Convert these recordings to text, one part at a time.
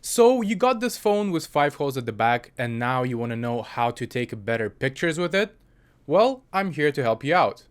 So you got this phone with 5 holes at the back and now you want to know how to take better pictures with it? Well, I'm here to help you out.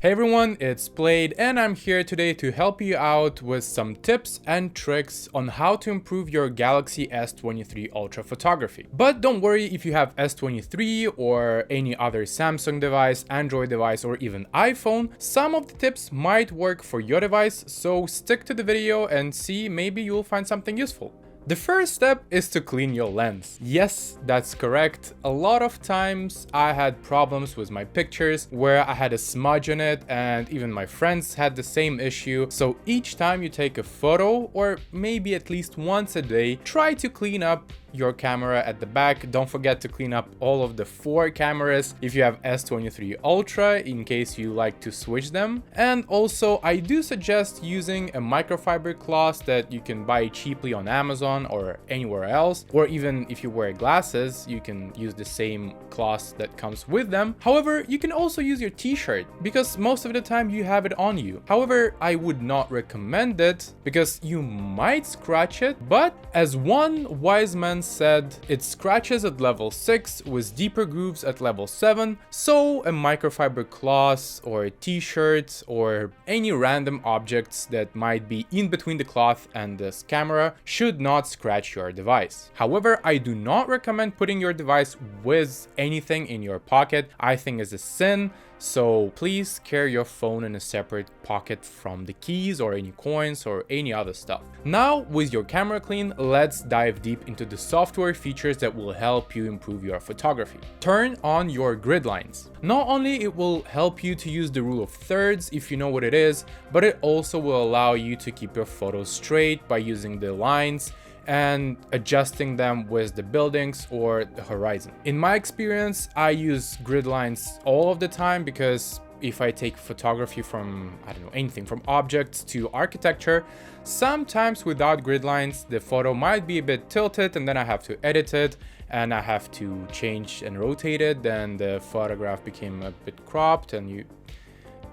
Hey everyone, it's Blade and I'm here today to help you out with some tips and tricks on how to improve your Galaxy S23 Ultra photography. But don't worry if you have S23 or any other Samsung device, Android device or even iPhone, some of the tips might work for your device, so stick to the video and see, maybe you'll find something useful. The first step is to clean your lens. Yes, that's correct. A lot of times I had problems with my pictures where I had a smudge on it, and even my friends had the same issue. So each time you take a photo, or maybe at least once a day, try to clean up your camera at the back. Don't forget to clean up all of the 4 cameras if you have S23 Ultra, in case you like to switch them. And also I do suggest using a microfiber cloth that you can buy cheaply on Amazon or anywhere else, or even if you wear glasses you can use the same cloth that comes with them. However, you can also use your t-shirt because most of the time you have it on you. However, I would not recommend it because you might scratch it, but as one wise man said, it scratches at level 6 with deeper grooves at level 7, so a microfiber cloth or a t-shirt or any random objects that might be in between the cloth and this camera should not scratch your device. However, I do not recommend putting your device with anything in your pocket. I think it's a sin. So please carry your phone in a separate pocket from the keys or any coins or any other stuff. Now, with your camera clean, let's dive deep into the software features that will help you improve your photography. Turn on your Gridlines. Not only it will help you to use the rule of thirds if you know what it is, but it also will allow you to keep your photos straight by using the lines and adjusting them with the buildings or the horizon. In my experience, I use grid lines all of the time because if I take photography from, I don't know, anything from objects to architecture, sometimes without grid lines, the photo might be a bit tilted and then I have to edit it and I have to change and rotate it, then the photograph became a bit cropped and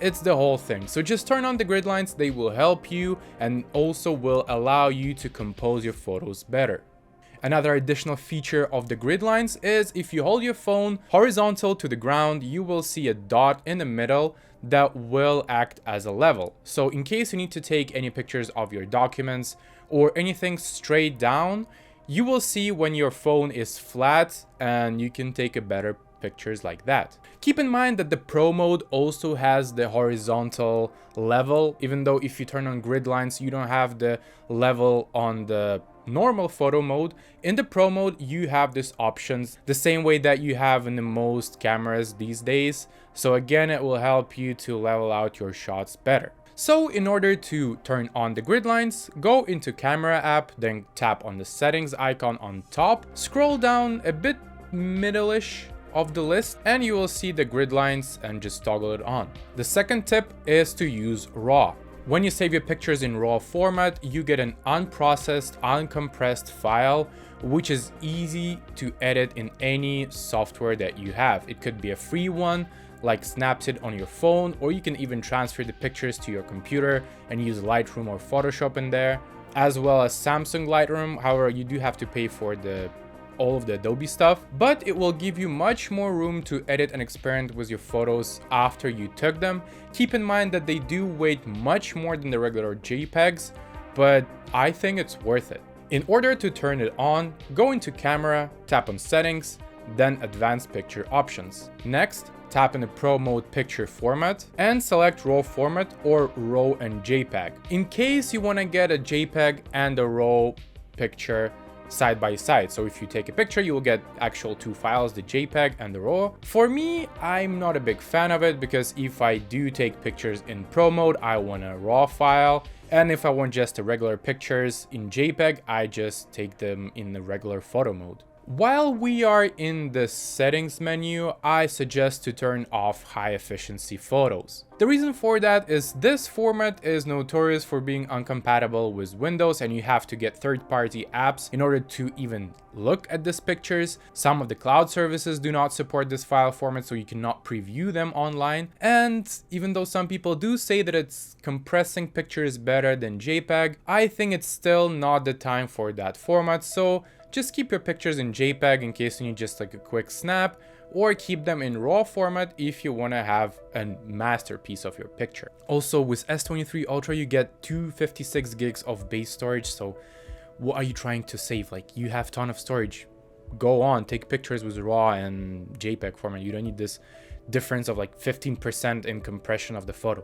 it's the whole thing. So just turn on the grid lines, they will help you and also will allow you to compose your photos better. Another additional feature of the grid lines is if you hold your phone horizontal to the ground, you will see a dot in the middle that will act as a level. So in case you need to take any pictures of your documents or anything straight down, you will see when your phone is flat and you can take a better pictures like that. Keep in mind that the Pro mode also has the horizontal level, even though if you turn on grid lines you don't have the level on the normal photo mode. In the Pro mode you have these options the same way that you have in the most cameras these days, so again it will help you to level out your shots better. So in order to turn on the grid lines, go into Camera app, then tap on the settings icon on top, scroll down a bit middle-ish of the list and you will see the grid lines and just toggle it on. The second tip is to use RAW. When you save your pictures in RAW format, you get an unprocessed, uncompressed file, which is easy to edit in any software that you have. It could be a free one like Snapseed on your phone, or you can even transfer the pictures to your computer and use Lightroom or Photoshop in there, as well as Samsung Lightroom. However, you do have to pay for all of the Adobe stuff, but it will give you much more room to edit and experiment with your photos after you took them. Keep in mind that they do weigh much more than the regular JPEGs, but I think it's worth it. In order to turn it on, go into Camera, tap on Settings, then Advanced Picture Options. Next, tap in the Pro mode picture format and select RAW format or RAW and JPEG. In case you want to get a JPEG and a RAW picture side by side. So if you take a picture, you will get actual 2 files, the JPEG and the RAW. For me, I'm not a big fan of it because if I do take pictures in Pro mode, I want a RAW file. And if I want just the regular pictures in JPEG, I just take them in the regular photo mode. While we are in the settings menu, I suggest to turn off high efficiency photos. The reason for that is this format is notorious for being incompatible with Windows, and you have to get third-party apps in order to even look at these pictures. Some of the cloud services do not support this file format, so you cannot preview them online. And even though some people do say that it's compressing pictures better than JPEG, I think it's still not the time for that format. So just keep your pictures in JPEG in case you need just like a quick snap, or keep them in RAW format if you want to have a masterpiece of your picture. Also, with S23 Ultra, you get 256 gigs of base storage. So what are you trying to save? Like, you have a ton of storage. Go on, take pictures with RAW and JPEG format. You don't need this difference of like 15% in compression of the photo.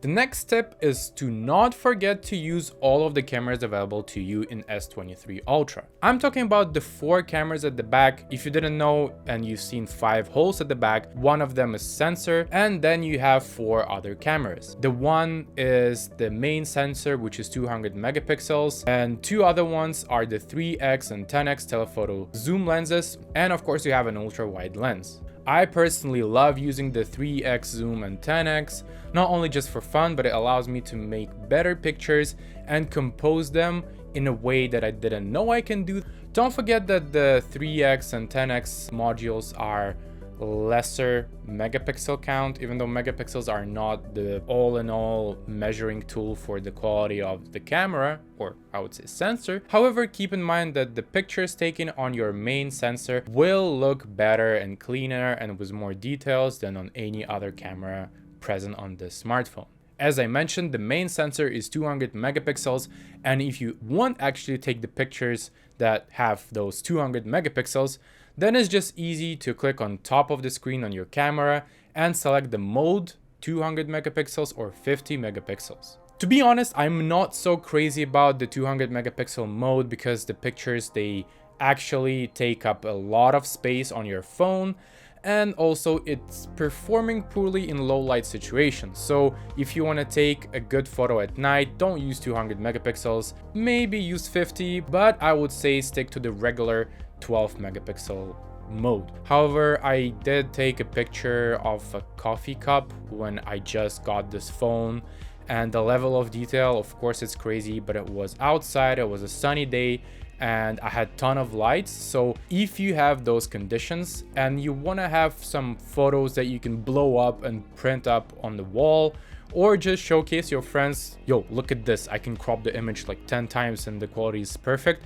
The next step is to not forget to use all of the cameras available to you in S23 Ultra. I'm talking about the 4 cameras at the back. If you didn't know and you've seen 5 holes at the back, one of them is sensor, and then you have 4 other cameras. The one is the main sensor, which is 200 megapixels, and 2 other ones are the 3x and 10x telephoto zoom lenses, and of course you have an ultra wide lens. I personally love using the 3x zoom and 10x, not only just for fun, but it allows me to make better pictures and compose them in a way that I didn't know I can do. Don't forget that the 3x and 10x modules are lesser megapixel count, even though megapixels are not the all-in-all measuring tool for the quality of the camera, or I would say sensor. However, keep in mind that the pictures taken on your main sensor will look better and cleaner and with more details than on any other camera present on the smartphone. As I mentioned, the main sensor is 200 megapixels, and if you want actually take the pictures that have those 200 megapixels, then it's just easy to click on top of the screen on your camera and select the mode 200 megapixels or 50 megapixels. To be honest, I'm not so crazy about the 200 megapixel mode because the pictures, they actually take up a lot of space on your phone, and also it's performing poorly in low light situations. So if you want to take a good photo at night, don't use 200 megapixels, maybe use 50, but I would say stick to the regular 12 megapixel mode. However, I did take a picture of a coffee cup when I just got this phone, and the level of detail, of course it's crazy, but it was outside, it was a sunny day, and I had a ton of lights. So if you have those conditions and you want to have some photos that you can blow up and print up on the wall, or just showcase your friends, yo, look at this, I can crop the image like 10 times and the quality is perfect,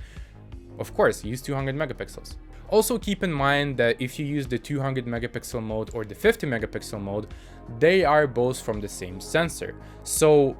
of course use 200 megapixels. Also keep in mind that if you use the 200 megapixel mode or the 50 megapixel mode, they are both from the same sensor. So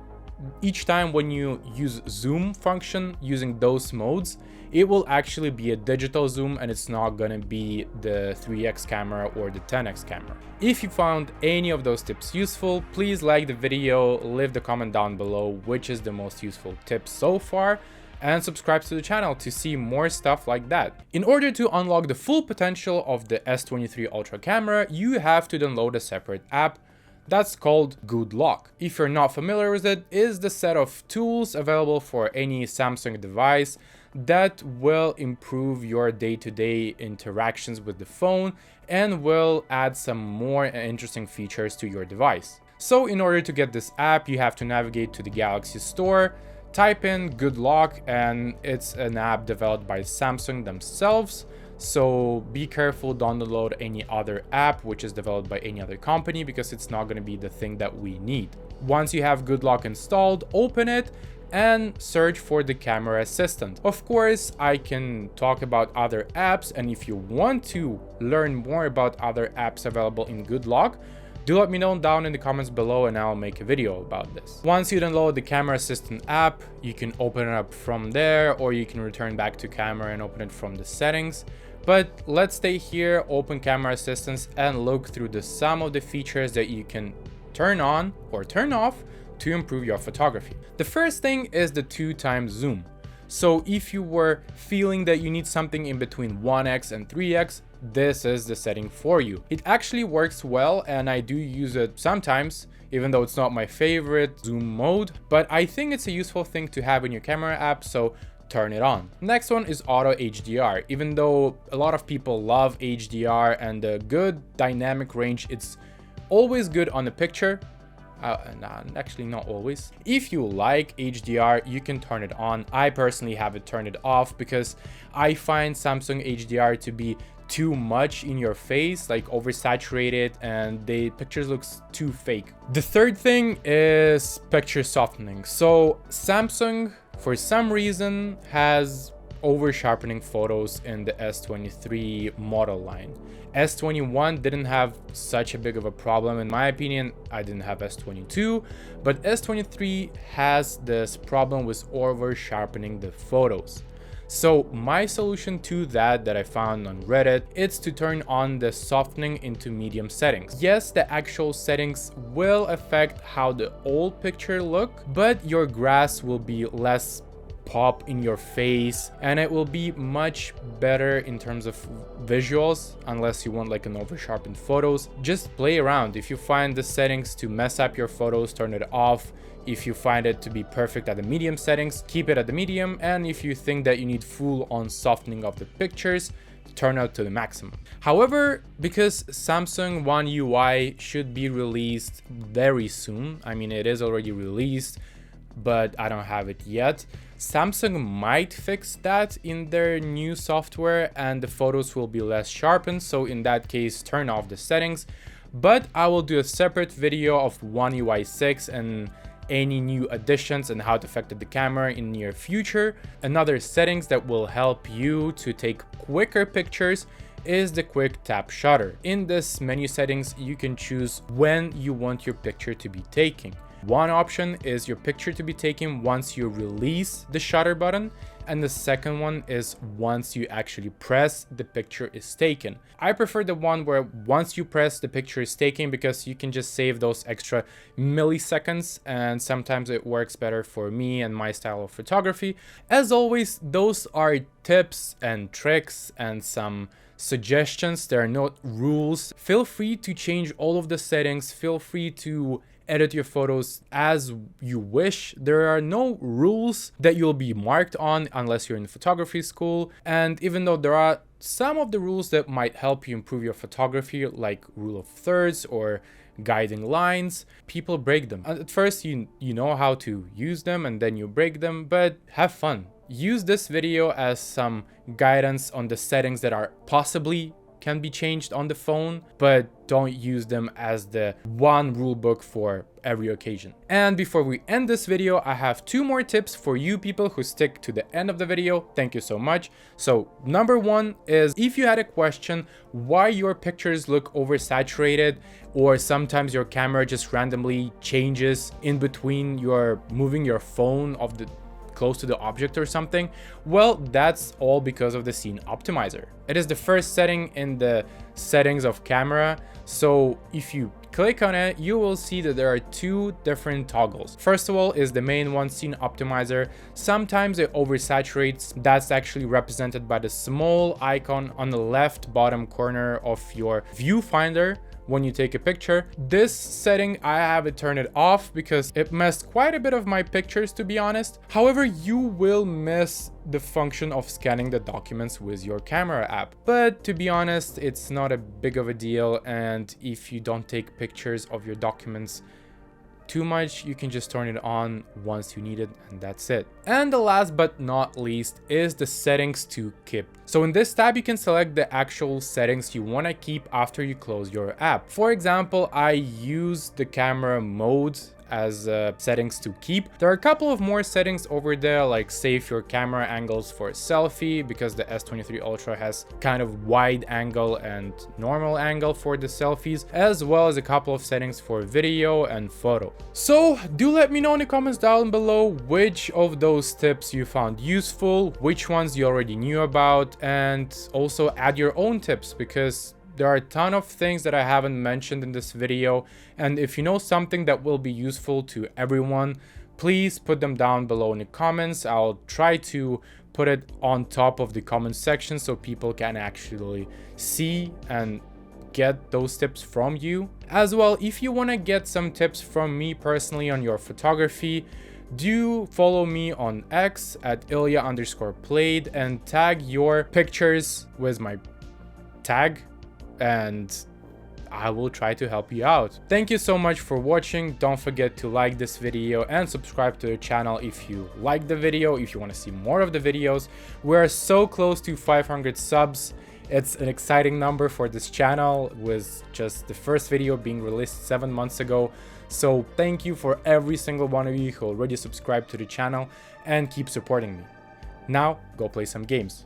each time when you use zoom function using those modes, it will actually be a digital zoom and it's not gonna be the 3x camera or the 10x camera. If you found any of those tips useful, please like the video, leave the comment down below which is the most useful tip so far, and subscribe to the channel to see more stuff like that. In order to unlock the full potential of the S23 Ultra camera, you have to download a separate app that's called Gridlines. If you're not familiar with it, is the set of tools available for any Samsung device that will improve your day-to-day interactions with the phone and will add some more interesting features to your device. So in order to get this app, you have to navigate to the Galaxy Store, type in Gridlines, and it's an app developed by Samsung themselves. So be careful, don't download any other app which is developed by any other company because it's not going to be the thing that we need. Once you have Gridlines installed, open it and search for the camera assistant. Of course, I can talk about other apps, and if you want to learn more about other apps available in Gridlines, do let me know down in the comments below and I'll make a video about this. Once you download the camera assistant app, you can open it up from there, or you can return back to camera and open it from the settings. But let's stay here, open camera assistance, and look through some of the features that you can turn on or turn off to improve your photography. The first thing is the 2x zoom. So if you were feeling that you need something in between 1x and 3x, this is the setting for you. It actually works well and I do use it sometimes, even though it's not my favorite zoom mode, but I think it's a useful thing to have in your camera app. So turn it on. Next one is auto HDR. Even though a lot of people love HDR and the good dynamic range, it's always good on a picture. Nah, actually not always. If you like HDR, you can turn it on. I personally have it turned off because I find Samsung HDR to be too much in your face, like oversaturated, and the pictures looks too fake. The third thing is picture softening. So Samsung, for some reason, has over sharpening photos in the S23 model line. S21 didn't have such a big of a problem in my opinion. I didn't have S22, but S23 has this problem with over sharpening the photos. So my solution to that I found on Reddit, it's to turn on the softening into medium settings. Yes, the actual settings will affect how the old picture look, but your grass will be less pop in your face and it will be much better in terms of visuals, unless you want like an over sharpened photos. Just play around. If you find the settings to mess up your photos, turn it off. If you find it to be perfect at the medium settings, keep it at the medium. And if you think that you need full on softening of the pictures, turn out to the maximum. However, because Samsung One UI should be released very soon, I mean it is already released, but I don't have it yet. Samsung might fix that in their new software and the photos will be less sharpened. So in that case, turn off the settings. But I will do a separate video of One UI 6 and any new additions and how it affected the camera in near future. Another settings that will help you to take quicker pictures is the quick tap shutter. In this menu settings, you can choose when you want your picture to be taken. One option is your picture to be taken once you release the shutter button, and the second one is once you actually press the picture is taken. I prefer the one where once you press the picture is taken because you can just save those extra milliseconds, and sometimes it works better for me and my style of photography. As always, those are tips and tricks and some suggestions. There are no rules. Feel free to change all of the settings. Feel free to edit your photos as you wish. There are no rules that you'll be marked on unless you're in photography school. And even though there are some of the rules that might help you improve your photography, like rule of thirds or guiding lines, people break them. At first you know how to use them and then you break them, but have fun. Use this video as some guidance on the settings that are possibly can be changed on the phone, but don't use them as the one rule book for every occasion. And before we end this video, I have two more tips for you people who stick to the end of the video. Thank you so much. So number one is, if you had a question why your pictures look oversaturated, or sometimes your camera just randomly changes in between your moving your phone of the close to the object or something, well, that's all because of the scene optimizer. It is the first setting in the settings of camera. So if you click on it, you will see that there are two different toggles. First of all is the main one, scene optimizer. Sometimes it oversaturates. That's actually represented by the small icon on the left bottom corner of your viewfinder when you take a picture. This setting, I have it turned off because it messed quite a bit of my pictures, to be honest. However, you will miss the function of scanning the documents with your camera app. But to be honest, it's not a big of a deal, and if you don't take pictures of your documents too much, you can just turn it on once you need it, and that's it. And the last but not least is the settings to keep. So in this tab, you can select the actual settings you want to keep after you close your app. For example, I use the camera mode as settings to keep. There are a couple of more settings over there, like save your camera angles for a selfie, because the S23 Ultra has kind of wide angle and normal angle for the selfies, as well as a couple of settings for video and photo. So do let me know in the comments down below which of those tips you found useful, which ones you already knew about, and also add your own tips, because there are a ton of things that I haven't mentioned in this video, and if you know something that will be useful to everyone, please put them down below in the comments. I'll try to put it on top of the comment section so people can actually see and get those tips from you. As well, if you want to get some tips from me personally on your photography, do follow me on X at Ilya_played and tag your pictures with my tag, and I will try to help you out. Thank you so much for watching. Don't forget to like this video and subscribe to the channel if you like the video, if you want to see more of the videos. We're so close to 500 subs. It's an exciting number for this channel, with just the first video being released 7 months ago. So thank you for every single one of you who already subscribed to the channel and keep supporting me. Now go play some games.